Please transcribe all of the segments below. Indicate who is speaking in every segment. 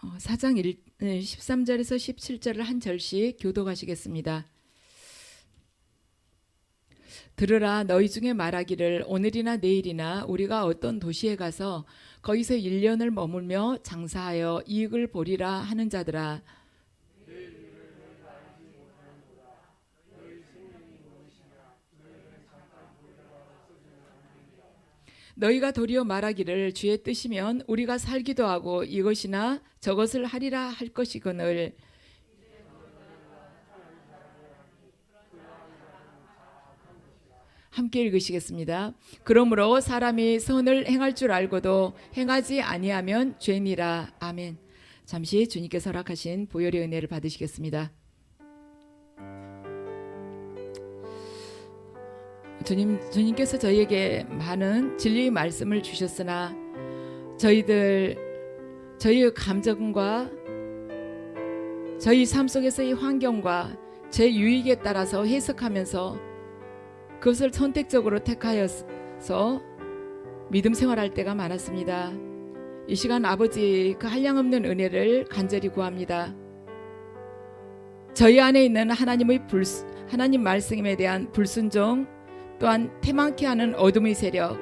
Speaker 1: 4장 13절에서 17절을 한 절씩 교독하시겠습니다. 들으라, 너희 중에 말하기를 오늘이나 내일이나 우리가 어떤 도시에 가서 거기서 1년을 머물며 장사하여 이익을 보리라 하는 자들아, 너희가 도리어 말하기를 주의 뜻이면 우리가 살기도 하고 이것이나 저것을 하리라 할 것이거늘. 함께 읽으시겠습니다. 그러므로 사람이 선을 행할 줄 알고도 행하지 아니하면 죄니라. 아멘. 잠시 주님께서 허락하신 보혈의 은혜를 받으시겠습니다. 주님께서 저희에게 많은 진리의 말씀을 주셨으나 저희의 감정과 저희 삶 속에서의 환경과 제 유익에 따라서 해석하면서 그것을 선택적으로 택하여서 믿음 생활할 때가 많았습니다. 이 시간 아버지 그 한량없는 은혜를 간절히 구합니다. 저희 안에 있는 하나님 말씀에 대한 불순종, 또한 태만케 하는 어둠의 세력,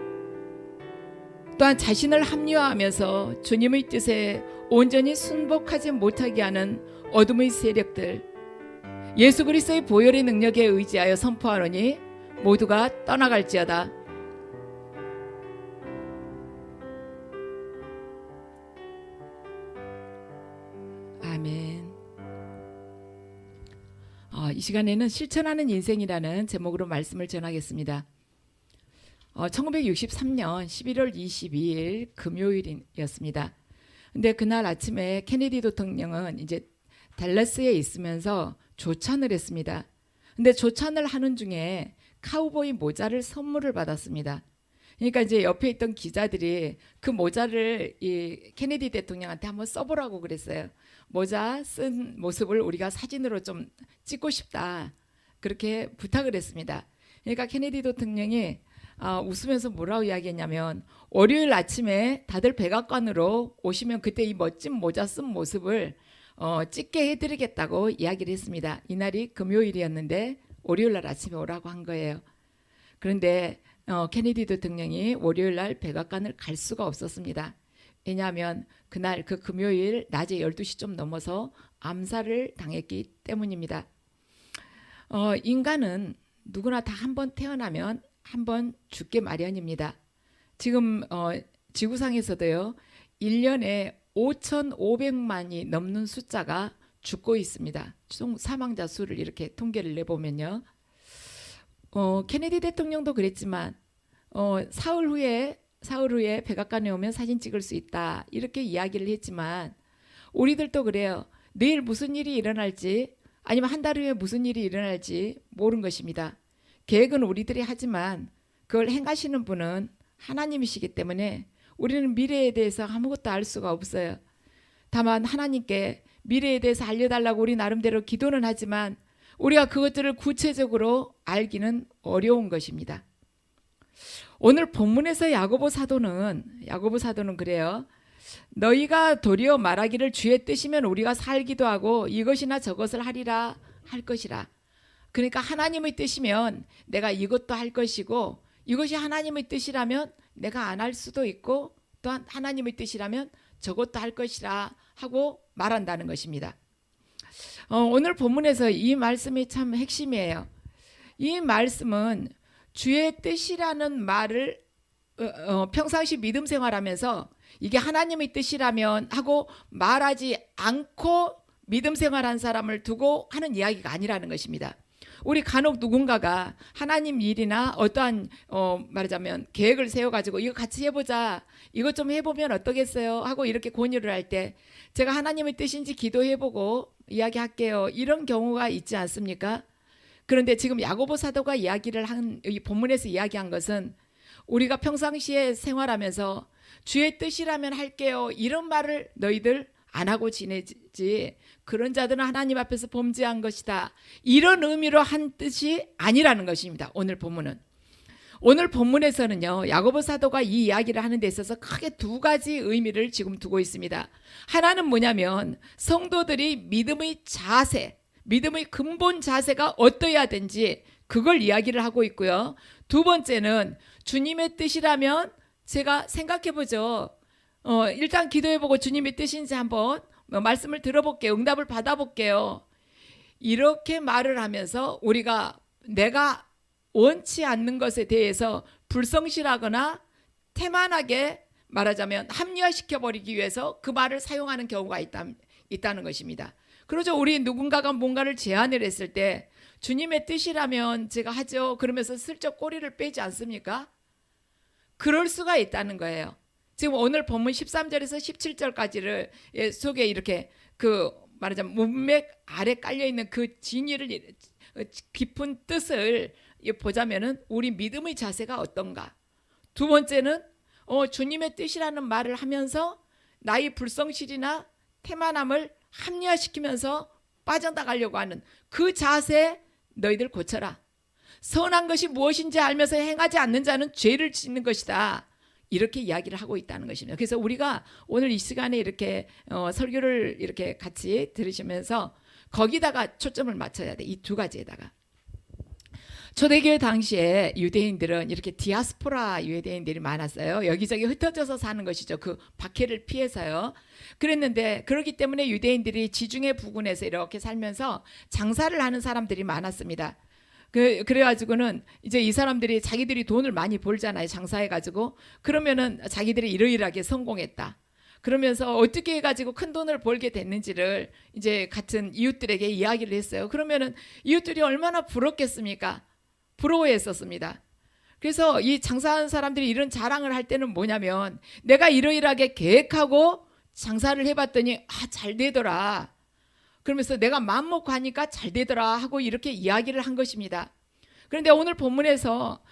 Speaker 1: 또한 자신을 합리화하면서 주님의 뜻에 온전히 순복하지 못하게 하는 어둠의 세력들, 예수 그리스도의 보혈의 능력에 의지하여 선포하노니 모두가 떠나갈지어다. 아멘. 이 시간에는 실천하는 인생이라는 제목으로 말씀을 전하겠습니다. 1963년 11월 22일 금요일이었습니다. 근데 그날 아침에 케네디 대통령은 이제 댈러스에 있으면서 조찬을 했습니다. 근데 조찬을 하는 중에 카우보이 모자를 선물을 받았습니다. 그러니까 이제 옆에 있던 기자들이 그 모자를 이 케네디 대통령한테 한번 써보라고 그랬어요. 모자 쓴 모습을 우리가 사진으로 좀 찍고 싶다, 그렇게 부탁을 했습니다. 그러니까 케네디 대통령이 웃으면서 뭐라고 이야기했냐면, 월요일 아침에 다들 백악관으로 오시면 그때 이 멋진 모자 쓴 모습을 찍게 해드리겠다고 이야기를 했습니다. 이날이 금요일이었는데 월요일날 아침에 오라고 한 거예요. 그런데 케네디 대통령이 월요일날 백악관을 갈 수가 없었습니다. 왜냐하면 그날 그 금요일 낮에 12시 좀 넘어서 암살을 당했기 때문입니다. 인간은 누구나 다 한 번 태어나면 한 번 죽게 마련입니다. 지금 지구상에서도요, 1년에 5,500만이 넘는 숫자가 죽고 있습니다. 총 사망자 수를 이렇게 통계를 내보면요, 케네디 대통령도 그랬지만 사흘 후에 백악관에 오면 사진 찍을 수 있다, 이렇게 이야기를 했지만 우리들도 그래요. 내일 무슨 일이 일어날지, 아니면 한 달 후에 무슨 일이 일어날지 모르는 것입니다. 계획은 우리들이 하지만 그걸 행하시는 분은 하나님이시기 때문에 우리는 미래에 대해서 아무것도 알 수가 없어요. 다만 하나님께 미래에 대해서 알려달라고 우리 나름대로 기도는 하지만 우리가 그것들을 구체적으로 알기는 어려운 것입니다. 오늘 본문에서 야고보 사도는 그래요. 너희가 도리어 말하기를 주의 뜻이면 우리가 살기도 하고 이것이나 저것을 하리라 할 것이라. 그러니까 하나님의 뜻이면 내가 이것도 할 것이고, 이것이 하나님의 뜻이라면 내가 안 할 수도 있고, 또한 하나님의 뜻이라면 저것도 할 것이라 하고 말한다는 것입니다. 오늘 본문에서 이 말씀이 참 핵심이에요. 이 말씀은 주의 뜻이라는 말을 평상시 믿음 생활하면서 이게 하나님의 뜻이라면 하고 말하지 않고 믿음 생활한 사람을 두고 하는 이야기가 아니라는 것입니다. 우리 간혹 누군가가 하나님 일이나 어떠한 말하자면 계획을 세워가지고 이거 같이 해보자, 이것 좀 해보면 어떠겠어요 하고 이렇게 권유를 할 때 제가 하나님의 뜻인지 기도해보고 이야기할게요, 이런 경우가 있지 않습니까? 그런데 지금 야고보 사도가 이야기를 한, 이 본문에서 이야기한 것은 우리가 평상시에 생활하면서 주의 뜻이라면 할게요, 이런 말을 너희들 안 하고 지내지, 그런 자들은 하나님 앞에서 범죄한 것이다, 이런 의미로 한 뜻이 아니라는 것입니다. 오늘 본문은 오늘 본문에서는요, 야고보 사도가 이 이야기를 하는 데 있어서 크게 두 가지 의미를 지금 두고 있습니다. 하나는 뭐냐면 성도들이 믿음의 자세, 믿음의 근본 자세가 어떠해야 되는지 그걸 이야기를 하고 있고요. 두 번째는 주님의 뜻이라면 제가 생각해 보죠. 일단 기도해 보고 주님의 뜻인지 한번 말씀을 들어볼게요. 응답을 받아볼게요. 이렇게 말을 하면서 우리가 내가 원치 않는 것에 대해서 불성실하거나 태만하게 말하자면 합리화시켜버리기 위해서 그 말을 사용하는 경우가 있다는 것입니다. 그러죠. 우리 누군가가 뭔가를 제안을 했을 때 주님의 뜻이라면 제가 하죠. 그러면서 슬쩍 꼬리를 빼지 않습니까? 그럴 수가 있다는 거예요. 지금 오늘 본문 13절에서 17절까지를 속에 이렇게 그 말하자면 문맥 아래 깔려있는 그 진리를 깊은 뜻을 보자면은 우리 믿음의 자세가 어떤가. 두 번째는 주님의 뜻이라는 말을 하면서 나의 불성실이나 태만함을 합리화시키면서 빠져나가려고 하는 그 자세 너희들 고쳐라. 선한 것이 무엇인지 알면서 행하지 않는 자는 죄를 짓는 것이다. 이렇게 이야기를 하고 있다는 것입니다. 그래서 우리가 오늘 이 시간에 이렇게 설교를 이렇게 같이 들으시면서 거기다가 초점을 맞춰야 돼. 이 두 가지에다가. 초대교회 당시에 유대인들은 이렇게 디아스포라 유대인들이 많았어요. 여기저기 흩어져서 사는 것이죠. 그 박해를 피해서요. 그랬는데 그렇기 때문에 유대인들이 지중해 부근에서 이렇게 살면서 장사를 하는 사람들이 많았습니다. 그래가지고는 이제 이 사람들이 자기들이 돈을 많이 벌잖아요. 장사해가지고. 그러면은 자기들이 이러이러하게 성공했다. 그러면서 어떻게 해가지고 큰 돈을 벌게 됐는지를 이제 같은 이웃들에게 이야기를 했어요. 그러면은 이웃들이 얼마나 부럽겠습니까? 부러워했었습니다. 그래서 이 장사하는 사람들이 이런 자랑을 할 때는 뭐냐면 내가 이러이러하게 계획하고 장사를 해봤더니 잘 되더라. 그러면서 내가 마음 먹고 하니까 잘 되더라 하고 이렇게 이야기를 한 것입니다. 그런데 오늘 본문에서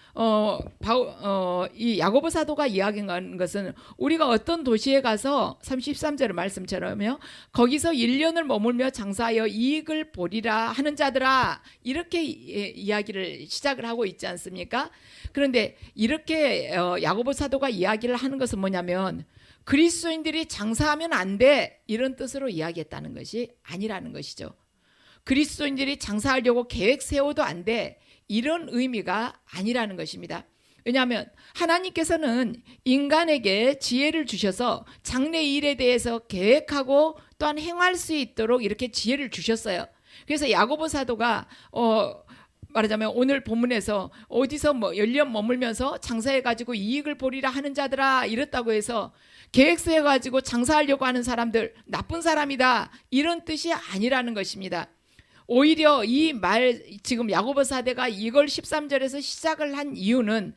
Speaker 1: 이 야고보 사도가 이야기한 것은 우리가 어떤 도시에 가서 33절 말씀처럼요. 거기서 1년을 머물며 장사하여 이익을 보리라 하는 자들아 이렇게 이야기를 시작을 하고 있지 않습니까? 그런데 이렇게 야고보 사도가 이야기를 하는 것은 뭐냐면 그리스도인들이 장사하면 안 돼 이런 뜻으로 이야기했다는 것이 아니라는 것이죠. 그리스도인들이 장사하려고 계획 세워도 안 돼 이런 의미가 아니라는 것입니다. 왜냐하면 하나님께서는 인간에게 지혜를 주셔서 장래 일에 대해서 계획하고 또한 행할 수 있도록 이렇게 지혜를 주셨어요. 그래서 야고보 사도가 말하자면 오늘 본문에서 어디서 1년 머물면서 장사해가지고 이익을 보리라 하는 자들아 이랬다고 해서 계획 세워가지고 장사하려고 하는 사람들 나쁜 사람이다 이런 뜻이 아니라는 것입니다. 오히려 이 말 지금 야고보 사도가 이걸 13절에서 시작을 한 이유는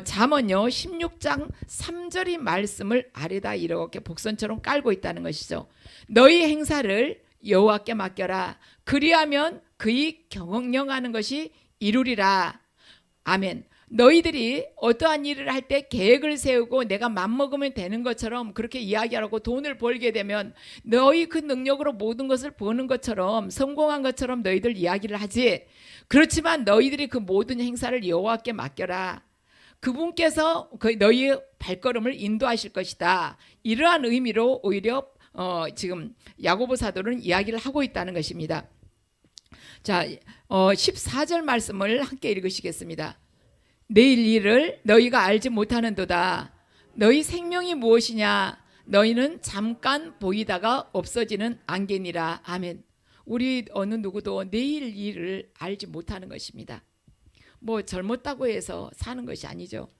Speaker 1: 잠언요 16장 3절의 말씀을 아래다 이렇게 복선처럼 깔고 있다는 것이죠. 너희 행사를 여호와께 맡겨라. 그리하면 그의 경영하는 것이 이루리라. 아멘. 너희들이 어떠한 일을 할 때 계획을 세우고 내가 맘먹으면 되는 것처럼 그렇게 이야기하고 돈을 벌게 되면 너희 그 능력으로 모든 것을 버는 것처럼 성공한 것처럼 너희들 이야기를 하지. 그렇지만 너희들이 그 모든 행사를 여호와께 맡겨라. 그분께서 너희의 발걸음을 인도하실 것이다. 이러한 의미로 오히려 지금 야고보 사도는 이야기를 하고 있다는 것입니다. 자, 14절 말씀을 함께 읽으시겠습니다. 내일 일을 너희가 알지 못하는도다. 너희 생명이 무엇이냐? 너희는 잠깐 보이다가 없어지는 안개니라. 아멘. 우리 어느 누구도 내일 일을 알지 못하는 것입니다. 뭐 젊었다고 해서 사는 것이 아니죠.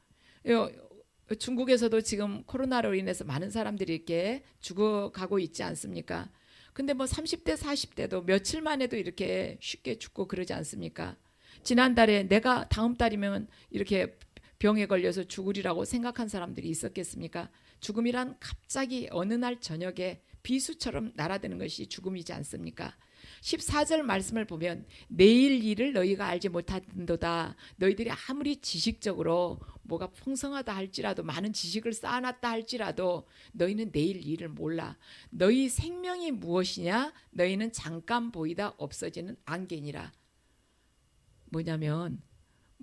Speaker 1: 중국에서도 지금 코로나로 인해서 많은 사람들이 이렇게 죽어가고 있지 않습니까? 근데 30대 40대도 며칠 만에도 이렇게 쉽게 죽고 그러지 않습니까? 지난달에 내가 다음 달이면 이렇게 병에 걸려서 죽으리라고 생각한 사람들이 있었겠습니까? 죽음이란 갑자기 어느 날 저녁에 비수처럼 날아드는 것이 죽음이지 않습니까? 14절 말씀을 보면 내일 일을 너희가 알지 못하는도다. 너희들이 아무리 지식적으로 뭐가 풍성하다 할지라도 많은 지식을 쌓아놨다 할지라도 너희는 내일 일을 몰라. 너희 생명이 무엇이냐? 너희는 잠깐 보이다 없어지는 안개니라. 뭐냐면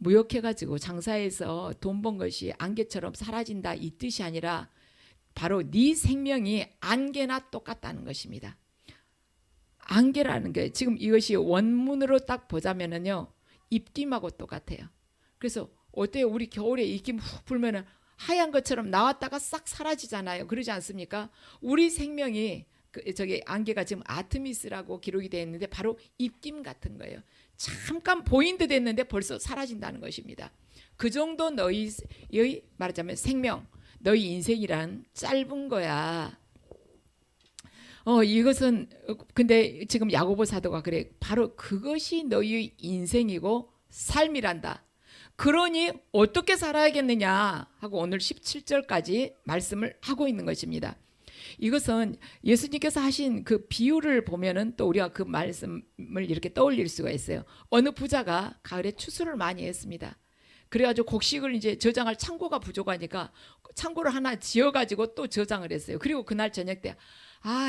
Speaker 1: 무역해가지고 장사해서 돈 번 것이 안개처럼 사라진다 이 뜻이 아니라 바로 네 생명이 안개나 똑같다는 것입니다. 안개라는 게 지금 이것이 원문으로 딱 보자면은요 입김하고 똑같아요. 그래서 어때요? 우리 겨울에 입김 훅 불면은 하얀 것처럼 나왔다가 싹 사라지잖아요. 그러지 않습니까? 우리 생명이 저기 안개가 지금 아트미스라고 기록이 되어 있는데 바로 입김 같은 거예요. 잠깐 보인 듯 했는데 벌써 사라진다는 것입니다. 그 정도 너희의 말하자면 생명, 너희 인생이란 짧은 거야. 이것은 근데 지금 야고보 사도가 그래. 바로 그것이 너희 인생이고 삶이란다. 그러니 어떻게 살아야겠느냐 하고 오늘 17절까지 말씀을 하고 있는 것입니다. 이것은 예수님께서 하신 그 비유를 보면은 또 우리가 그 말씀을 이렇게 떠올릴 수가 있어요. 어느 부자가 가을에 추수를 많이 했습니다. 그래가지고 곡식을 이제 저장할 창고가 부족하니까 창고를 하나 지어가지고 또 저장을 했어요. 그리고 그날 저녁 때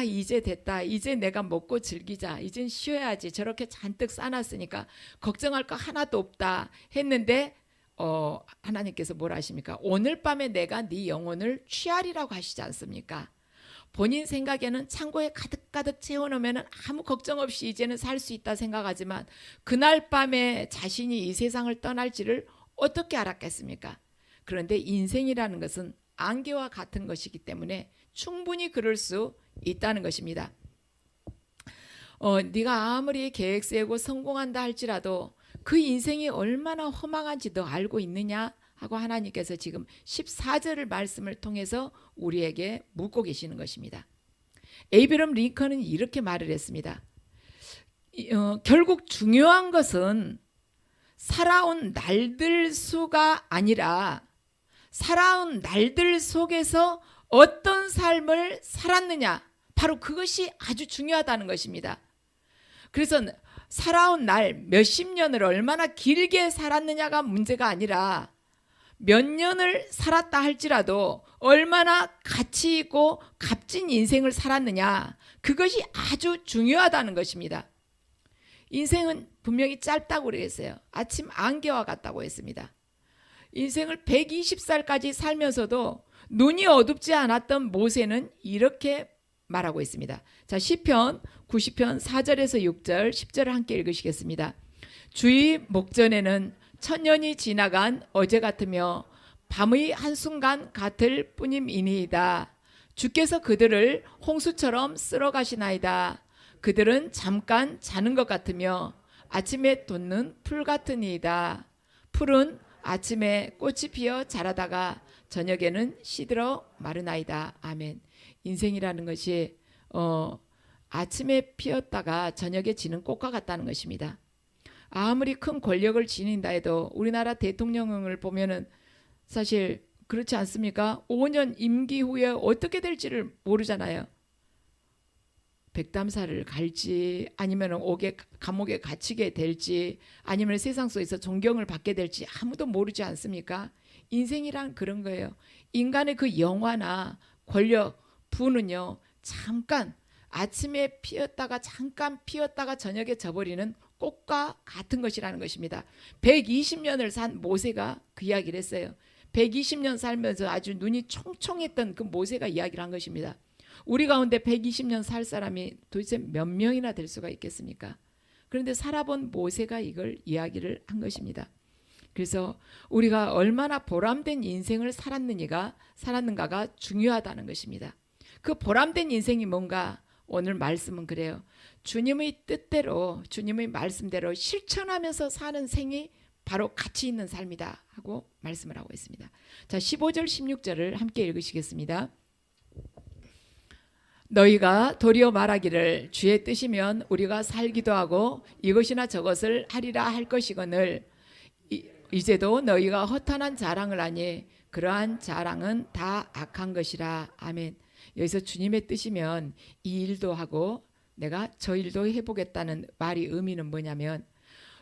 Speaker 1: 이제 됐다. 이제 내가 먹고 즐기자. 이젠 쉬어야지. 저렇게 잔뜩 싸놨으니까 걱정할 거 하나도 없다 했는데 하나님께서 뭐라 하십니까? 오늘 밤에 내가 네 영혼을 취하리라고 하시지 않습니까? 본인 생각에는 창고에 가득가득 채워놓으면 아무 걱정 없이 이제는 살 수 있다 생각하지만 그날 밤에 자신이 이 세상을 떠날지를 어떻게 알았겠습니까? 그런데 인생이라는 것은 안개와 같은 것이기 때문에 충분히 그럴 수 있다는 것입니다. 네가 아무리 계획 세우고 성공한다 할지라도 그 인생이 얼마나 허망한지 너 알고 있느냐 하고 하나님께서 지금 14절을 말씀을 통해서 우리에게 묻고 계시는 것입니다. 에이브럼 링컨은 이렇게 말을 했습니다. 결국 중요한 것은 살아온 날들 수가 아니라 살아온 날들 속에서 어떤 삶을 살았느냐, 바로 그것이 아주 중요하다는 것입니다. 그래서 살아온 날 몇십 년을 얼마나 길게 살았느냐가 문제가 아니라 몇 년을 살았다 할지라도 얼마나 가치 있고 값진 인생을 살았느냐, 그것이 아주 중요하다는 것입니다. 인생은 분명히 짧다고 그랬어요. 아침 안개와 같다고 했습니다. 인생을 120살까지 살면서도 눈이 어둡지 않았던 모세는 이렇게 말하고 있습니다. 자, 시편 90편 4절에서 6절 10절을 함께 읽으시겠습니다. 주의 목전에는 천년이 지나간 어제 같으며 밤의 한순간 같을 뿐임이니이다. 주께서 그들을 홍수처럼 쓸어 가시나이다. 그들은 잠깐 자는 것 같으며 아침에 돋는 풀 같으니이다. 풀은 아침에 꽃이 피어 자라다가 저녁에는 시들어 마르나이다. 아멘. 인생이라는 것이 아침에 피었다가 저녁에 지는 꽃과 같다는 것입니다. 아무리 큰 권력을 지닌다 해도 우리나라 대통령을 보면은 사실 그렇지 않습니까? 5년 임기 후에 어떻게 될지를 모르잖아요. 백담사를 갈지 아니면 감옥에 갇히게 될지 아니면 세상 속에서 존경을 받게 될지 아무도 모르지 않습니까? 인생이란 그런 거예요. 인간의 그 영화나 권력, 부는요, 잠깐 아침에 피었다가 잠깐 피었다가 저녁에 져버리는 꽃과 같은 것이라는 것입니다. 120년을 산 모세가 그 이야기를 했어요. 120년 살면서 아주 눈이 총총했던 그 모세가 이야기를 한 것입니다. 우리 가운데 120년 살 사람이 도대체 몇 명이나 될 수가 있겠습니까? 그런데 살아본 모세가 이걸 이야기를 한 것입니다. 그래서 우리가 얼마나 보람된 인생을 살았는가가 중요하다는 것입니다. 그 보람된 인생이 뭔가? 오늘 말씀은 그래요. 주님의 뜻대로 주님의 말씀대로 실천하면서 사는 생이 바로 가치 있는 삶이다 하고 말씀을 하고 있습니다. 자, 15절 16절을 함께 읽으시겠습니다. 너희가 도리어 말하기를 주의 뜻이면 우리가 살기도 하고 이것이나 저것을 하리라 할 것이거늘 이제도 너희가 허탄한 자랑을 하니 그러한 자랑은 다 악한 것이라. 아멘. 여기서 주님의 뜻이면 이 일도 하고 내가 저 일도 해보겠다는 말이 의미는 뭐냐면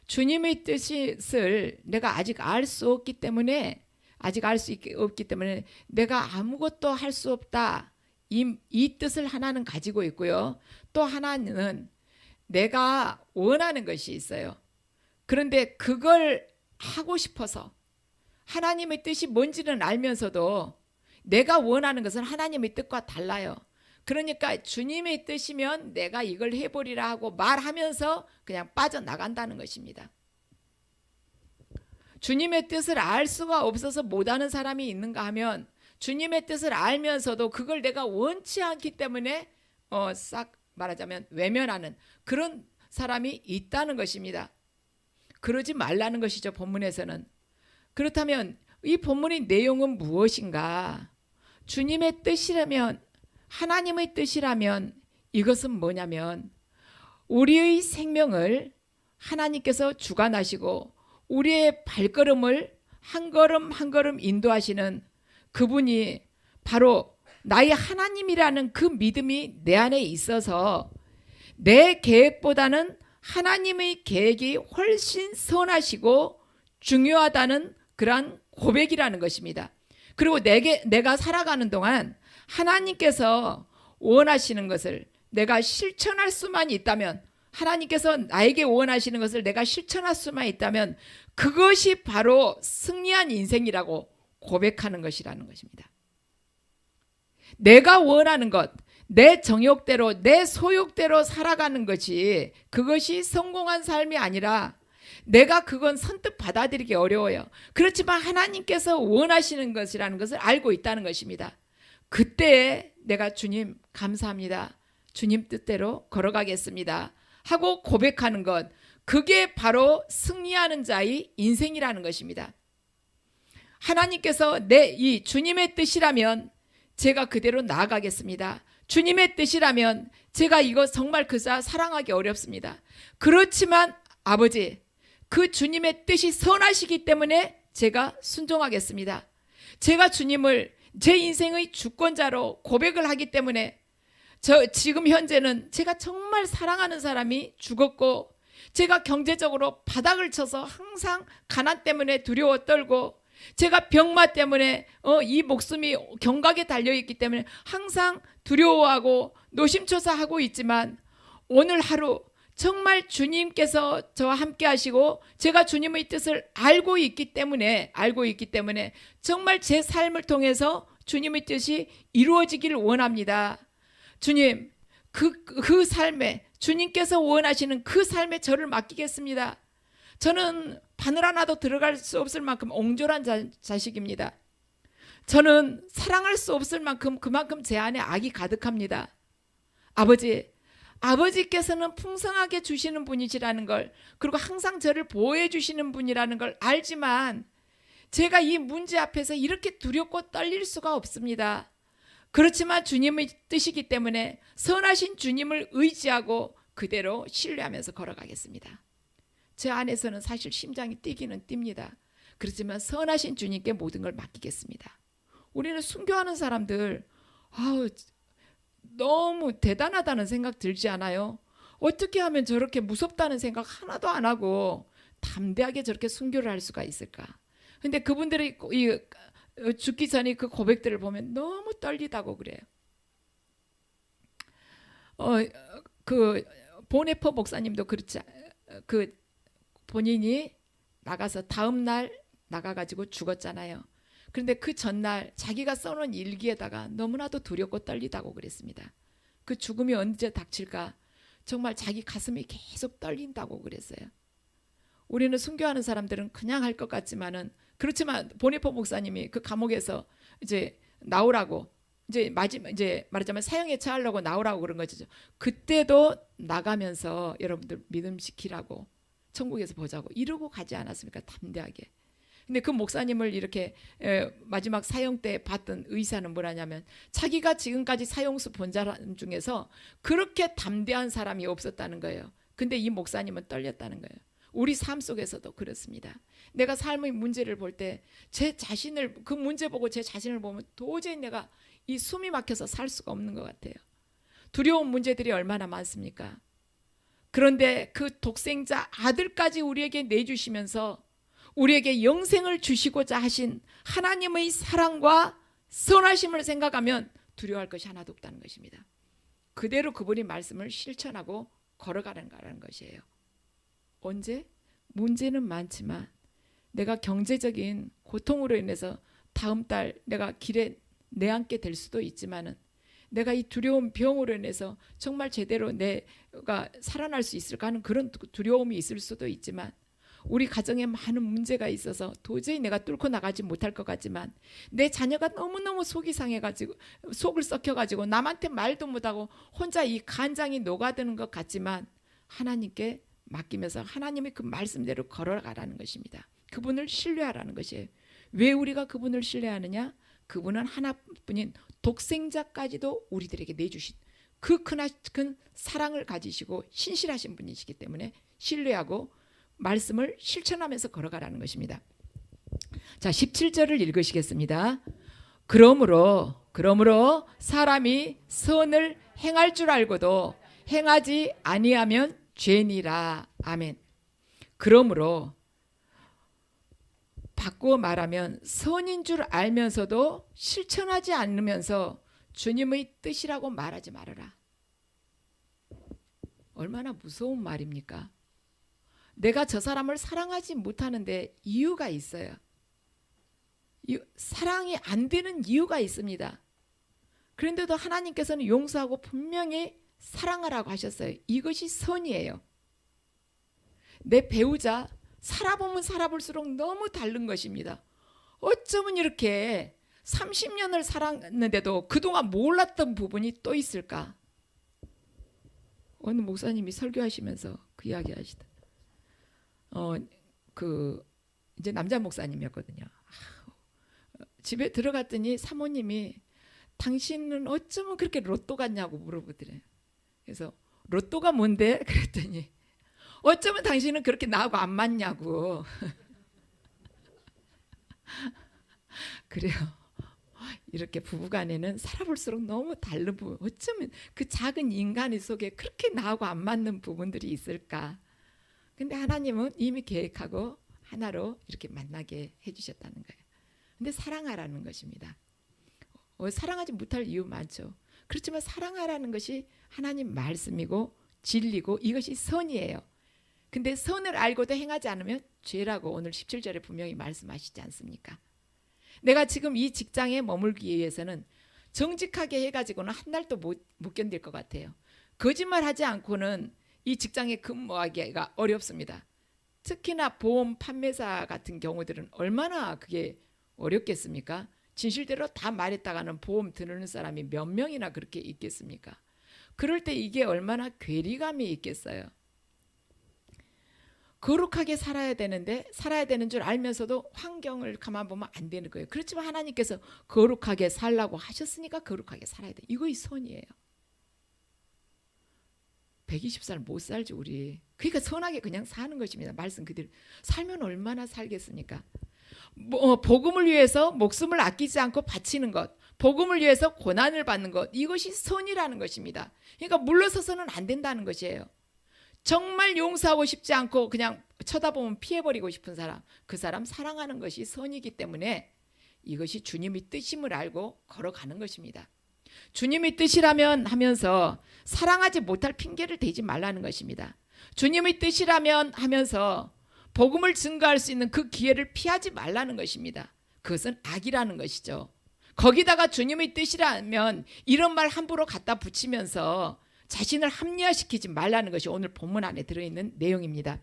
Speaker 1: 주님의 뜻을 내가 아직 알 수 없기 때문에 내가 아무것도 할 수 없다. 이 뜻을 하나는 가지고 있고요. 또 하나는 내가 원하는 것이 있어요. 그런데 그걸 하고 싶어서 하나님의 뜻이 뭔지는 알면서도 내가 원하는 것은 하나님의 뜻과 달라요. 그러니까 주님의 뜻이면 내가 이걸 해보리라 하고 말하면서 그냥 빠져나간다는 것입니다. 주님의 뜻을 알 수가 없어서 못하는 사람이 있는가 하면 주님의 뜻을 알면서도 그걸 내가 원치 않기 때문에 싹 말하자면 외면하는 그런 사람이 있다는 것입니다. 그러지 말라는 것이죠. 본문에서는. 그렇다면 이 본문의 내용은 무엇인가? 주님의 뜻이라면, 하나님의 뜻이라면 이것은 뭐냐면 우리의 생명을 하나님께서 주관하시고 우리의 발걸음을 한 걸음 한 걸음 인도하시는 그분이 바로 나의 하나님이라는 그 믿음이 내 안에 있어서 내 계획보다는 하나님의 계획이 훨씬 선하시고 중요하다는 그러한 고백이라는 것입니다. 그리고 내가 살아가는 동안 하나님께서 원하시는 것을 내가 실천할 수만 있다면, 하나님께서 나에게 원하시는 것을 내가 실천할 수만 있다면 그것이 바로 승리한 인생이라고 고백하는 것이라는 것입니다. 내가 원하는 것, 내 정욕대로 내 소욕대로 살아가는 것이 그것이 성공한 삶이 아니라 내가 그건 선뜻 받아들이기 어려워요. 그렇지만 하나님께서 원하시는 것이라는 것을 알고 있다는 것입니다. 그때 내가 주님 감사합니다. 주님 뜻대로 걸어가겠습니다 하고 고백하는 것, 그게 바로 승리하는 자의 인생이라는 것입니다. 하나님께서 이 주님의 뜻이라면 제가 그대로 나아가겠습니다. 주님의 뜻이라면 제가 이거 정말 그자 사랑하기 어렵습니다. 그렇지만 아버지, 그 주님의 뜻이 선하시기 때문에 제가 순종하겠습니다. 제가 주님을 제 인생의 주권자로 고백을 하기 때문에 지금 현재는 제가 정말 사랑하는 사람이 죽었고 제가 경제적으로 바닥을 쳐서 항상 가난 때문에 두려워 떨고 제가 병마 때문에 이 목숨이 경각에 달려있기 때문에 항상 두려워하고 노심초사하고 있지만 오늘 하루 정말 주님께서 저와 함께 하시고 제가 주님의 뜻을 알고 있기 때문에 정말 제 삶을 통해서 주님의 뜻이 이루어지기를 원합니다. 주님, 그 삶에 주님께서 원하시는 그 삶에 저를 맡기겠습니다. 저는 바늘 하나도 들어갈 수 없을 만큼 옹졸한 자식입니다. 저는 사랑할 수 없을 만큼 그만큼 제 안에 악이 가득합니다. 아버지께서는 풍성하게 주시는 분이시라는 걸, 그리고 항상 저를 보호해 주시는 분이라는 걸 알지만 제가 이 문제 앞에서 이렇게 두렵고 떨릴 수가 없습니다. 그렇지만 주님의 뜻이기 때문에 선하신 주님을 의지하고 그대로 신뢰하면서 걸어가겠습니다. 제 안에서는 사실 심장이 뛰기는 뜁니다. 그렇지만 선하신 주님께 모든 걸 맡기겠습니다. 우리는 순교하는 사람들 너무 대단하다는 생각 들지 않아요? 어떻게 하면 저렇게 무섭다는 생각 하나도 안 하고 담대하게 저렇게 순교를 할 수가 있을까? 근데 그분들이 죽기 전에 그 고백들을 보면 너무 떨리다고 그래요. 그 보네퍼 목사님도 그렇지, 본인이 나가서 다음 날 나가가지고 죽었잖아요. 그런데 그 전날 자기가 써놓은 일기에다가 너무나도 두렵고 떨리다고 그랬습니다. 그 죽음이 언제 닥칠까 정말 자기 가슴이 계속 떨린다고 그랬어요. 우리는 순교하는 사람들은 그냥 할 것 같지만은, 그렇지만 보네퍼 목사님이 그 감옥에서 이제 나오라고 이제 말하자면 사형에 처하려고 나오라고 그런 거죠. 그때도 나가면서 여러분들 믿음 지키라고 천국에서 보자고 이러고 가지 않았습니까? 담대하게. 근데 그 목사님을 이렇게 마지막 사형 때 봤던 의사는 뭐라냐면 자기가 지금까지 사형수 본 사람 중에서 그렇게 담대한 사람이 없었다는 거예요. 근데 이 목사님은 떨렸다는 거예요. 우리 삶 속에서도 그렇습니다. 내가 삶의 문제를 볼 때 제 자신을, 그 문제 보고 제 자신을 보면 도저히 내가 이 숨이 막혀서 살 수가 없는 것 같아요. 두려운 문제들이 얼마나 많습니까? 그런데 그 독생자 아들까지 우리에게 내주시면서 우리에게 영생을 주시고자 하신 하나님의 사랑과 선하심을 생각하면 두려워할 것이 하나도 없다는 것입니다. 그대로 그분이 말씀을 실천하고 걸어가는 것이에요. 언제? 문제는 많지만 내가 경제적인 고통으로 인해서 다음 달 내가 길에 내앉게 될 수도 있지만은 내가 이 두려운 병으로 인해서 정말 제대로 내가 살아날 수 있을까 하는 그런 두려움이 있을 수도 있지만, 우리 가정에 많은 문제가 있어서 도저히 내가 뚫고 나가지 못할 것 같지만, 내 자녀가 너무너무 속이 상해가지고 속을 썩혀가지고 남한테 말도 못하고 혼자 이 간장이 녹아드는 것 같지만 하나님께 맡기면서 하나님의 그 말씀대로 걸어가라는 것입니다. 그분을 신뢰하라는 것이에요. 왜 우리가 그분을 신뢰하느냐? 그분은 하나뿐인 독생자까지도 우리들에게 내주신 그 크나큰 사랑을 가지시고 신실하신 분이시기 때문에 신뢰하고 말씀을 실천하면서 걸어가라는 것입니다. 자, 17절을 읽으시겠습니다. 그러므로 사람이 선을 행할 줄 알고도 행하지 아니하면 죄니라. 아멘. 그러므로 바꾸어 말하면 선인 줄 알면서도 실천하지 않으면서 주님의 뜻이라고 말하지 말아라. 얼마나 무서운 말입니까? 내가 저 사람을 사랑하지 못하는데 이유가 있어요. 사랑이 안 되는 이유가 있습니다. 그런데도 하나님께서는 용서하고 분명히 사랑하라고 하셨어요. 이것이 선이에요. 내 배우자 살아보면 살아볼수록 너무 다른 것입니다. 어쩌면 이렇게 30년을 살았는데도 그동안 몰랐던 부분이 또 있을까? 어느 목사님이 설교하시면서 그 이야기 하시다. 이제 남자 목사님이었거든요. 집에 들어갔더니 사모님이 당신은 어쩌면 그렇게 로또 같냐고 물어보더래요. 그래서 로또가 뭔데? 그랬더니 어쩌면 당신은 그렇게 나하고 안 맞냐고. 그래요. 이렇게 부부간에는 살아볼수록 너무 다른 부분, 어쩌면 그 작은 인간 속에 그렇게 나하고 안 맞는 부분들이 있을까. 근데 하나님은 이미 계획하고 하나로 이렇게 만나게 해주셨다는 거예요. 근데 사랑하라는 것입니다. 사랑하지 못할 이유 많죠. 그렇지만 사랑하라는 것이 하나님 말씀이고 진리고 이것이 선이에요. 근데 선을 알고도 행하지 않으면 죄라고 오늘 17절에 분명히 말씀하시지 않습니까? 내가 지금 이 직장에 머물기 위해서는 정직하게 해가지고는 한 달도 못 견딜 것 같아요. 거짓말하지 않고는 이 직장에 근무하기가 어렵습니다. 특히나 보험 판매사 같은 경우들은 얼마나 그게 어렵겠습니까? 진실대로 다 말했다가는 보험 드는 사람이 몇 명이나 그렇게 있겠습니까? 그럴 때 이게 얼마나 괴리감이 있겠어요. 거룩하게 살아야 되는데 살아야 되는 줄 알면서도 환경을 가만 보면 안 되는 거예요. 그렇지만 하나님께서 거룩하게 살라고 하셨으니까 거룩하게 살아야 돼. 이거 이 선이에요. 120살 못 살지 우리. 그러니까 선하게 그냥 사는 것입니다. 말씀 그대로 살면 얼마나 살겠습니까? 복음을 위해서 목숨을 아끼지 않고 바치는 것, 복음을 위해서 고난을 받는 것, 이것이 선이라는 것입니다. 그러니까 물러서서는 안 된다는 것이에요. 정말 용서하고 싶지 않고 그냥 쳐다보면 피해버리고 싶은 사람, 그 사람 사랑하는 것이 선이기 때문에 이것이 주님의 뜻임을 알고 걸어가는 것입니다. 주님의 뜻이라면 하면서 사랑하지 못할 핑계를 대지 말라는 것입니다. 주님의 뜻이라면 하면서 복음을 증거할 수 있는 그 기회를 피하지 말라는 것입니다. 그것은 악이라는 것이죠. 거기다가 주님의 뜻이라면 이런 말 함부로 갖다 붙이면서 자신을 합리화시키지 말라는 것이 오늘 본문 안에 들어있는 내용입니다.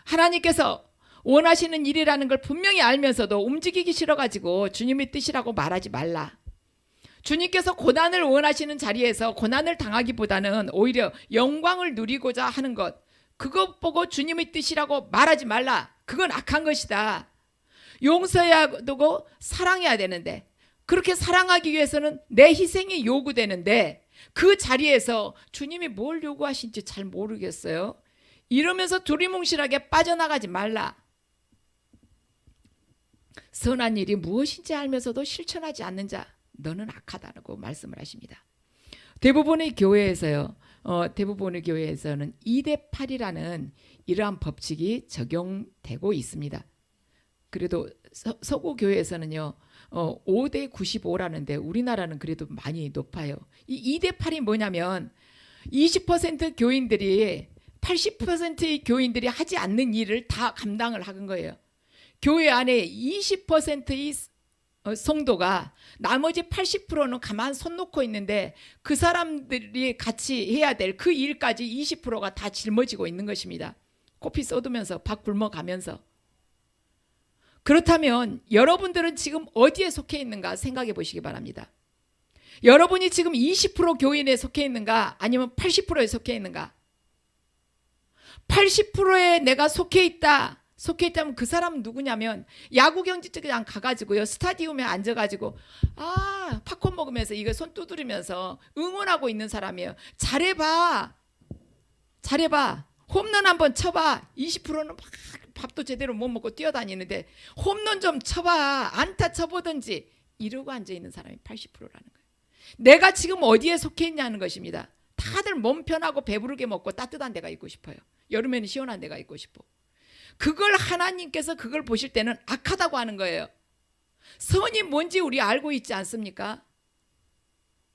Speaker 1: 하나님께서 원하시는 일이라는 걸 분명히 알면서도 움직이기 싫어가지고 주님의 뜻이라고 말하지 말라. 주님께서 고난을 원하시는 자리에서 고난을 당하기보다는 오히려 영광을 누리고자 하는 것, 그것 보고 주님의 뜻이라고 말하지 말라. 그건 악한 것이다. 용서해야 되고 사랑해야 되는데, 그렇게 사랑하기 위해서는 내 희생이 요구되는데 그 자리에서 주님이 뭘 요구하신지 잘 모르겠어요. 이러면서 두리뭉실하게 빠져나가지 말라. 선한 일이 무엇인지 알면서도 실천하지 않는 자, 너는 악하다고 말씀을 하십니다. 대부분의 교회에서는 2대8이라는 이러한 법칙이 적용되고 있습니다. 그래도 서구 교회에서는요 5대95라는데 우리나라는 그래도 많이 높아요. 이 2대8이 뭐냐면 20% 교인들이 80%의 교인들이 하지 않는 일을 다 감당을 하는 거예요. 교회 안에 20%의 성도가 나머지 80%는 가만 손 놓고 있는데 그 사람들이 같이 해야 될 그 일까지 20%가 다 짊어지고 있는 것입니다. 코피 쏟으면서 밥 굶어가면서. 그렇다면 여러분들은 지금 어디에 속해 있는가 생각해 보시기 바랍니다. 여러분이 지금 20% 교인에 속해 있는가 아니면 80%에 속해 있는가? 80%에 내가 속해 있다면 그 사람은 누구냐면 야구 경기장 가가지고요 스타디움에 앉아가지고 팝콘 먹으면서 이거 손 두드리면서 응원하고 있는 사람이에요. 잘해봐 홈런 한번 쳐봐. 20%는 막 밥도 제대로 못 먹고 뛰어다니는데 홈런 좀 쳐봐. 안타 쳐보든지 이러고 앉아있는 사람이 80%라는 거예요. 내가 지금 어디에 속해 있냐는 것입니다. 다들 몸 편하고 배부르게 먹고 따뜻한 데가 있고 싶어요. 여름에는 시원한 데가 있고 싶어. 그걸 하나님께서 그걸 보실 때는 악하다고 하는 거예요. 선이 뭔지 우리 알고 있지 않습니까?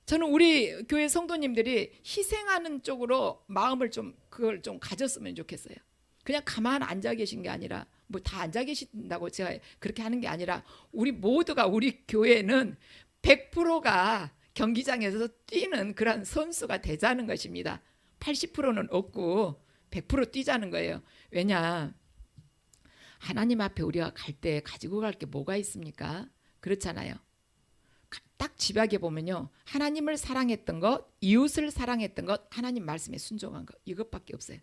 Speaker 1: 저는 우리 교회 성도님들이 희생하는 쪽으로 마음을 그걸 좀 가졌으면 좋겠어요. 그냥 가만 앉아 계신 게 아니라 뭐 다 앉아 계신다고 제가 그렇게 하는 게 아니라 우리 모두가 우리 교회는 100%가 경기장에서 뛰는 그런 선수가 되자는 것입니다. 80%는 없고 100% 뛰자는 거예요. 왜냐? 하나님 앞에 우리가 갈 때 가지고 갈 게 뭐가 있습니까? 그렇잖아요. 딱 집약해 보면요. 하나님을 사랑했던 것, 이웃을 사랑했던 것, 하나님 말씀에 순종한 것 이것밖에 없어요.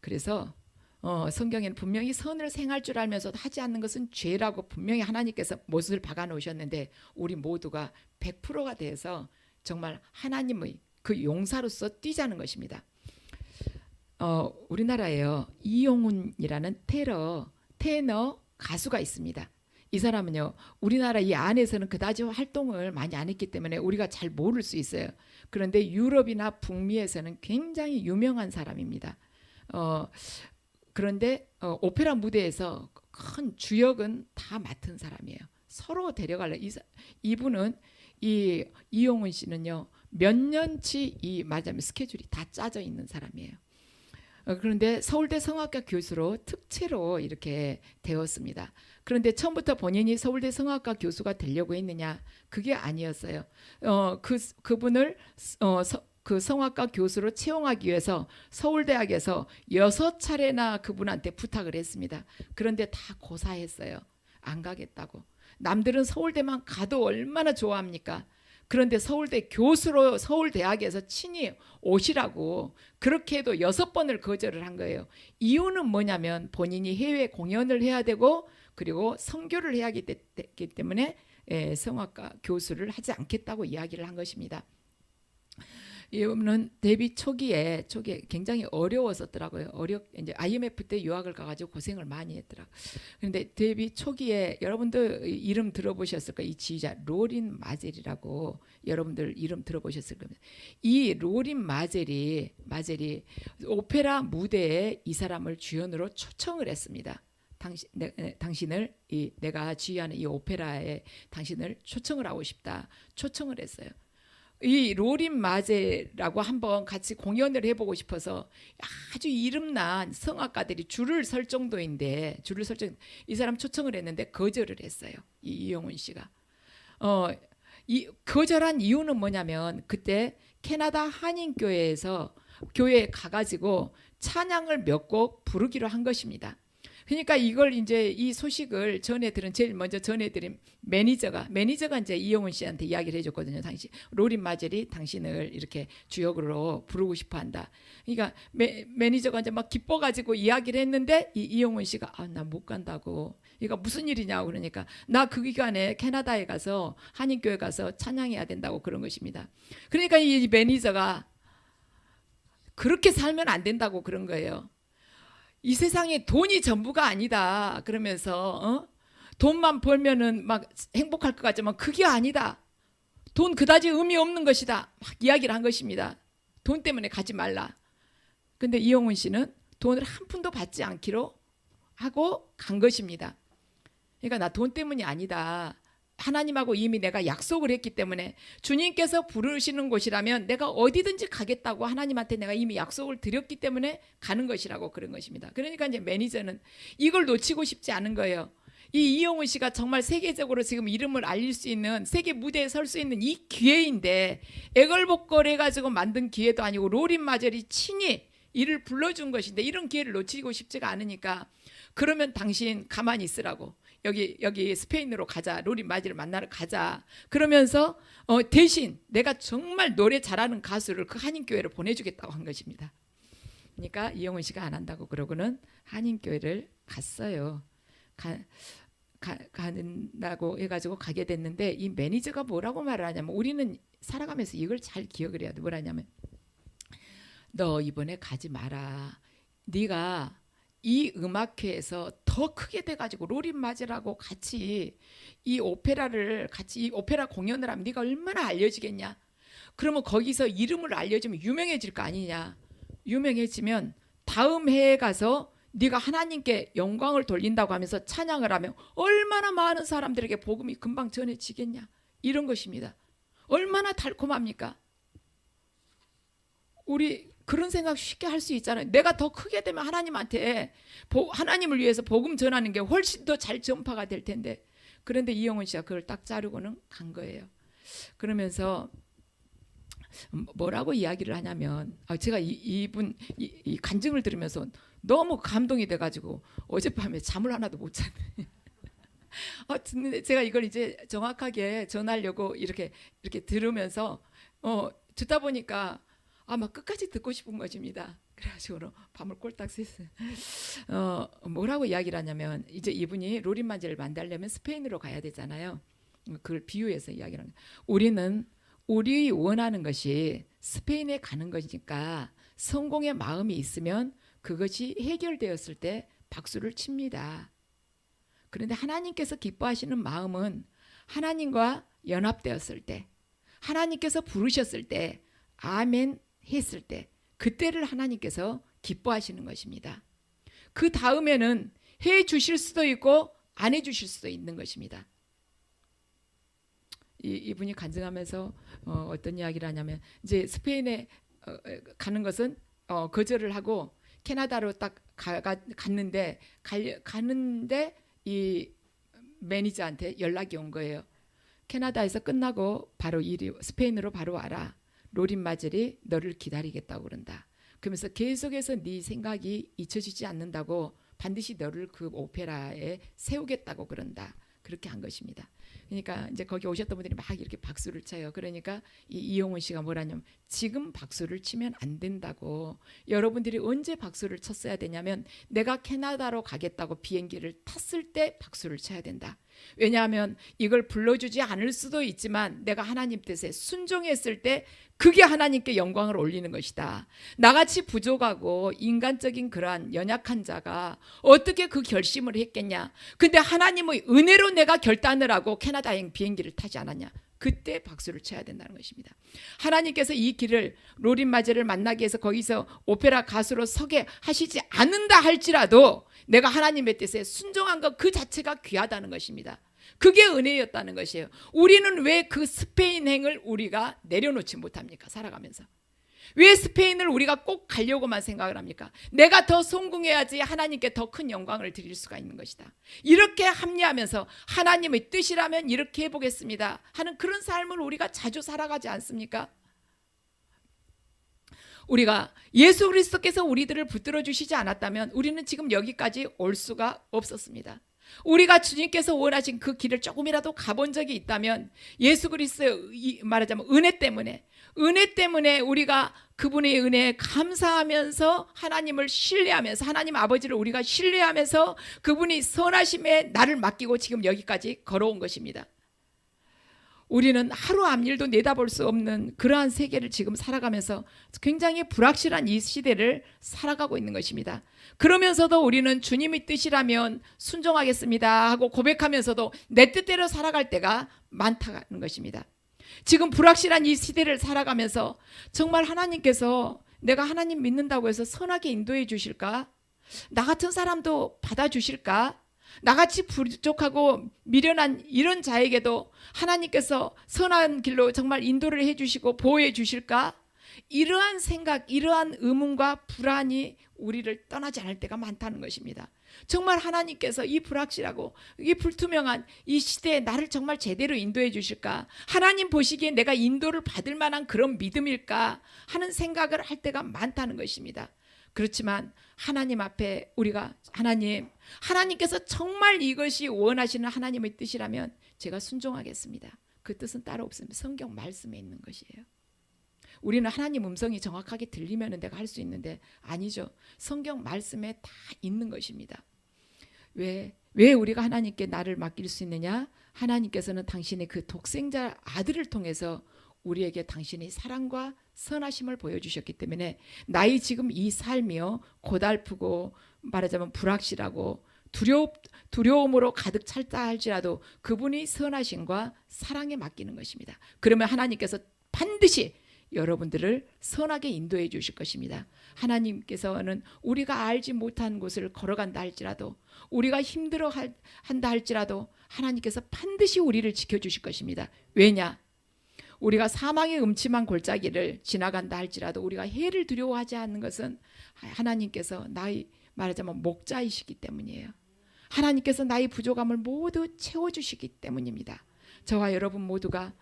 Speaker 1: 그래서 성경에는 분명히 선을 행할 줄 알면서도 하지 않는 것은 죄라고 분명히 하나님께서 못을 박아 놓으셨는데 우리 모두가 100%가 돼서 정말 하나님의 그 용사로서 뛰자는 것입니다. 우리나라에요 이용훈이라는 테너 가수가 있습니다. 이 사람은요 우리나라 이 안에서는 그다지 활동을 많이 안 했기 때문에 우리가 잘 모를 수 있어요. 그런데 유럽이나 북미에서는 굉장히 유명한 사람입니다. 그런데 오페라 무대에서 큰 주역은 다 맡은 사람이에요. 서로 데려갈래. 이분은 이용훈 씨는요 몇 년치 맞으면 스케줄이 다 짜져 있는 사람이에요. 그런데 서울대 성악과 교수로 특채로 이렇게 되었습니다. 그런데 처음부터 본인이 서울대 성악과 교수가 되려고 했느냐? 그게 아니었어요. 그분을 그 성악과 교수로 채용하기 위해서 서울대학에서 6차례나 그분한테 부탁을 했습니다. 그런데 다 고사했어요. 안 가겠다고. 남들은 서울대만 가도 얼마나 좋아합니까? 그런데 서울대 교수로 서울대학에서 친히 오시라고 그렇게 해도 6번을 거절을 한 거예요. 이유는 뭐냐면 본인이 해외 공연을 해야 되고 그리고 선교를 해야 하기 때문에 성악과 교수를 하지 않겠다고 이야기를 한 것입니다. 이분은 데뷔 초기에 굉장히 어려웠었더라고요. 이제 IMF 때 유학을 가가지고 고생을 많이 했더라고요. 그런데 데뷔 초기에 여러분들 이름 들어보셨을 거예요. 이 지휘자 로린 마젤이라고 여러분들 이름 들어보셨을 겁니다. 이 로린 마젤이 오페라 무대에 이 사람을 주연으로 초청을 했습니다. 당신을 내가 지휘하는 이 오페라에 당신을 초청을 하고 싶다. 초청을 했어요. 이 로린 마제라고 한번 같이 공연을 해보고 싶어서 아주 이름난 성악가들이 줄을 설 정도인데 이 사람 초청을 했는데 거절을 했어요. 이용훈 씨가. 이 거절한 이유는 뭐냐면 그때 캐나다 한인교회에서 교회에 가가지고 찬양을 몇 곡 부르기로 한 것입니다. 그러니까 이걸 이제 이 소식을 제일 먼저 전해드린 매니저가 이제 이용훈 씨한테 이야기를 해줬거든요. 당시 로린 마젤이 당신을 이렇게 주역으로 부르고 싶어한다. 그러니까 매니저가 이제 막 기뻐가지고 이야기를 했는데 이용훈 씨가 나 못 간다고. 이거 무슨 일이냐고 그러니까 나 그 기간에 캐나다에 가서 한인교회 가서 찬양해야 된다고 그런 것입니다. 그러니까 이 매니저가 그렇게 살면 안 된다고 그런 거예요. 이 세상에 돈이 전부가 아니다. 그러면서 돈만 벌면은 막 행복할 것 같지만 그게 아니다. 돈 그다지 의미 없는 것이다. 막 이야기를 한 것입니다. 돈 때문에 가지 말라. 근데 이용훈 씨는 돈을 한 푼도 받지 않기로 하고 간 것입니다. 그러니까 나 돈 때문이 아니다. 하나님하고 이미 내가 약속을 했기 때문에 주님께서 부르시는 곳이라면 내가 어디든지 가겠다고 하나님한테 내가 이미 약속을 드렸기 때문에 가는 것이라고 그런 것입니다. 그러니까 이제 매니저는 이걸 놓치고 싶지 않은 거예요. 이 이용훈 씨가 정말 세계적으로 지금 이름을 알릴 수 있는 세계 무대에 설 수 있는 이 기회인데 애걸복걸해가지고 만든 기회도 아니고 로린 마젤이 친히 이를 불러준 것인데 이런 기회를 놓치고 싶지가 않으니까 그러면 당신 가만히 있으라고 여기 스페인으로 가자. 로린 마젤을 만나러 가자. 그러면서 대신 내가 정말 노래 잘하는 가수를 그 한인교회로 보내주겠다고 한 것입니다. 그러니까 이용훈 씨가 안 한다고 그러고는 한인교회를 갔어요. 가는다고 해가지고 가게 됐는데 이 매니저가 뭐라고 말을 하냐면 우리는 살아가면서 이걸 잘 기억을 해야 돼. 뭐라냐면 너 이번에 가지 마라. 네가 이 음악회에서 더 크게 돼가지고 로린 마젤하고 같이 이 오페라 공연을 하면 네가 얼마나 알려지겠냐. 그러면 거기서 이름을 알려주면 유명해질 거 아니냐. 유명해지면 다음 해에 가서 네가 하나님께 영광을 돌린다고 하면서 찬양을 하면 얼마나 많은 사람들에게 복음이 금방 전해지겠냐. 이런 것입니다. 얼마나 달콤합니까? 우리 그런 생각 쉽게 할 수 있잖아요. 내가 더 크게 되면 하나님한테 하나님을 위해서 복음 전하는 게 훨씬 더 잘 전파가 될 텐데 그런데 이용훈 씨가 그걸 딱 자르고는 간 거예요. 그러면서 뭐라고 이야기를 하냐면 제가 이분 간증을 들으면서 너무 감동이 돼가지고 어젯밤에 잠을 하나도 못 잤네. 듣는데 제가 이걸 이제 정확하게 전하려고 이렇게 들으면서 듣다 보니까 막 끝까지 듣고 싶은 것입니다. 그래가지고 밤을 꼴딱 샜어요. 뭐라고 이야기를 하냐면 이제 이분이 로린 마젤을 만나려면 스페인으로 가야 되잖아요. 그걸 비유해서 이야기를 합니다. 우리는 우리 원하는 것이 스페인에 가는 것이니까 성공의 마음이 있으면 그것이 해결되었을 때 박수를 칩니다. 그런데 하나님께서 기뻐하시는 마음은 하나님과 연합되었을 때 하나님께서 부르셨을 때 아멘 했을 때 그때를 하나님께서 기뻐하시는 것입니다. 그 다음에는 해 주실 수도 있고 안 해 주실 수도 있는 것입니다. 이분이 간증하면서 어떤 이야기를 하냐면 이제 스페인에 가는 것은 거절을 하고 캐나다로 딱 갔는데 이 매니저한테 연락이 온 거예요. 캐나다에서 끝나고 바로 스페인으로 바로 와라. 로린 마젤이 너를 기다리겠다고 그런다. 그러면서 계속해서 네 생각이 잊혀지지 않는다고 반드시 너를 그 오페라에 세우겠다고 그런다. 그렇게 한 것입니다. 그러니까 이제 거기 오셨던 분들이 막 이렇게 박수를 쳐요. 그러니까 이용훈 씨가 뭐라냐면 지금 박수를 치면 안 된다고. 여러분들이 언제 박수를 쳤어야 되냐면 내가 캐나다로 가겠다고 비행기를 탔을 때 박수를 쳐야 된다. 왜냐하면 이걸 불러주지 않을 수도 있지만 내가 하나님 뜻에 순종했을 때 그게 하나님께 영광을 올리는 것이다. 나같이 부족하고 인간적인 그러한 연약한 자가 어떻게 그 결심을 했겠냐. 근데 하나님의 은혜로 내가 결단을 하고 캐나다행 비행기를 타지 않았냐. 그때 박수를 쳐야 된다는 것입니다. 하나님께서 이 길을 로린 마젤을 만나기 위해서 거기서 오페라 가수로 서게 하시지 않는다 할지라도 내가 하나님의 뜻에 순종한 것 그 자체가 귀하다는 것입니다. 그게 은혜였다는 것이에요. 우리는 왜 그 스페인행을 우리가 내려놓지 못합니까? 살아가면서. 왜 스페인을 우리가 꼭 가려고만 생각을 합니까? 내가 더 성공해야지 하나님께 더 큰 영광을 드릴 수가 있는 것이다. 이렇게 합리하면서 하나님의 뜻이라면 이렇게 해보겠습니다 하는 그런 삶을 우리가 자주 살아가지 않습니까? 우리가 예수 그리스도께서 우리들을 붙들어 주시지 않았다면 우리는 지금 여기까지 올 수가 없었습니다. 우리가 주님께서 원하신 그 길을 조금이라도 가본 적이 있다면 예수 그리스도의 말하자면 은혜 때문에 우리가 그분의 은혜에 감사하면서 하나님을 신뢰하면서 하나님 아버지를 우리가 신뢰하면서 그분이 선하심에 나를 맡기고 지금 여기까지 걸어온 것입니다. 우리는 하루 앞일도 내다볼 수 없는 그러한 세계를 지금 살아가면서 굉장히 불확실한 이 시대를 살아가고 있는 것입니다. 그러면서도 우리는 주님의 뜻이라면 순종하겠습니다 하고 고백하면서도 내 뜻대로 살아갈 때가 많다는 것입니다. 지금 불확실한 이 시대를 살아가면서 정말 하나님께서 내가 하나님 믿는다고 해서 선하게 인도해 주실까? 나 같은 사람도 받아주실까? 나같이 부족하고 미련한 이런 자에게도 하나님께서 선한 길로 정말 인도를 해주시고 보호해 주실까? 이러한 생각, 이러한 의문과 불안이 우리를 떠나지 않을 때가 많다는 것입니다. 정말 하나님께서 이 불확실하고 이 불투명한 이 시대에 나를 정말 제대로 인도해 주실까? 하나님 보시기에 내가 인도를 받을 만한 그런 믿음일까? 하는 생각을 할 때가 많다는 것입니다. 그렇지만 하나님 앞에 우리가 하나님께서 정말 이것이 원하시는 하나님의 뜻이라면 제가 순종하겠습니다. 그 뜻은 따로 없습니다. 성경 말씀에 있는 것이에요. 우리는 하나님 음성이 정확하게 들리면 내가 할 수 있는데 아니죠. 성경 말씀에 다 있는 것입니다. 왜 우리가 하나님께 나를 맡길 수 있느냐? 하나님께서는 당신의 그 독생자 아들을 통해서 우리에게 당신의 사랑과 선하심을 보여주셨기 때문에 나의 지금 이 삶이요 고달프고 말하자면 불확실하고 두려움으로 가득 찼다 할지라도 그분이 선하심과 사랑에 맡기는 것입니다. 그러면 하나님께서 반드시 여러분들을 선하게 인도해 주실 것입니다. 하나님께서는 우리가 알지 못한 곳을 걸어간다 할지라도 우리가 힘들어 한다 할지라도 하나님께서 반드시 우리를 지켜주실 것입니다. 왜냐? 우리가 사망의 음침한 골짜기를 지나간다 할지라도 우리가 해를 두려워하지 않는 것은 하나님께서 나의 말하자면 목자이시기 때문이에요. 하나님께서 나의 부족함을 모두 채워주시기 때문입니다. 저와 여러분 모두가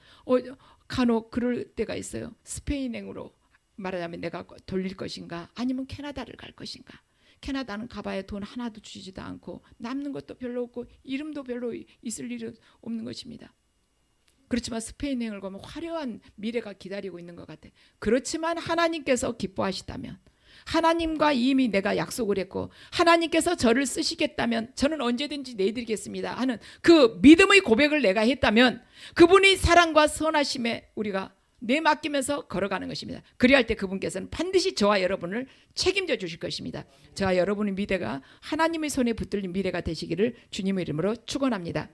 Speaker 1: 간혹 그럴 때가 있어요. 스페인행으로 말하자면 내가 돌릴 것인가 아니면 캐나다를 갈 것인가. 캐나다는 가봐야 돈 하나도 주지도 않고 남는 것도 별로 없고 이름도 별로 있을 일이 없는 것입니다. 그렇지만 스페인행을 가면 화려한 미래가 기다리고 있는 것 같아요. 그렇지만 하나님께서 기뻐하시다면 하나님과 이미 내가 약속을 했고 하나님께서 저를 쓰시겠다면 저는 언제든지 내드리겠습니다 하는 그 믿음의 고백을 내가 했다면 그분이 사랑과 선하심에 우리가 내맡기면서 걸어가는 것입니다. 그리할 때 그분께서는 반드시 저와 여러분을 책임져 주실 것입니다. 저와 여러분의 미래가 하나님의 손에 붙들린 미래가 되시기를 주님의 이름으로 축원합니다.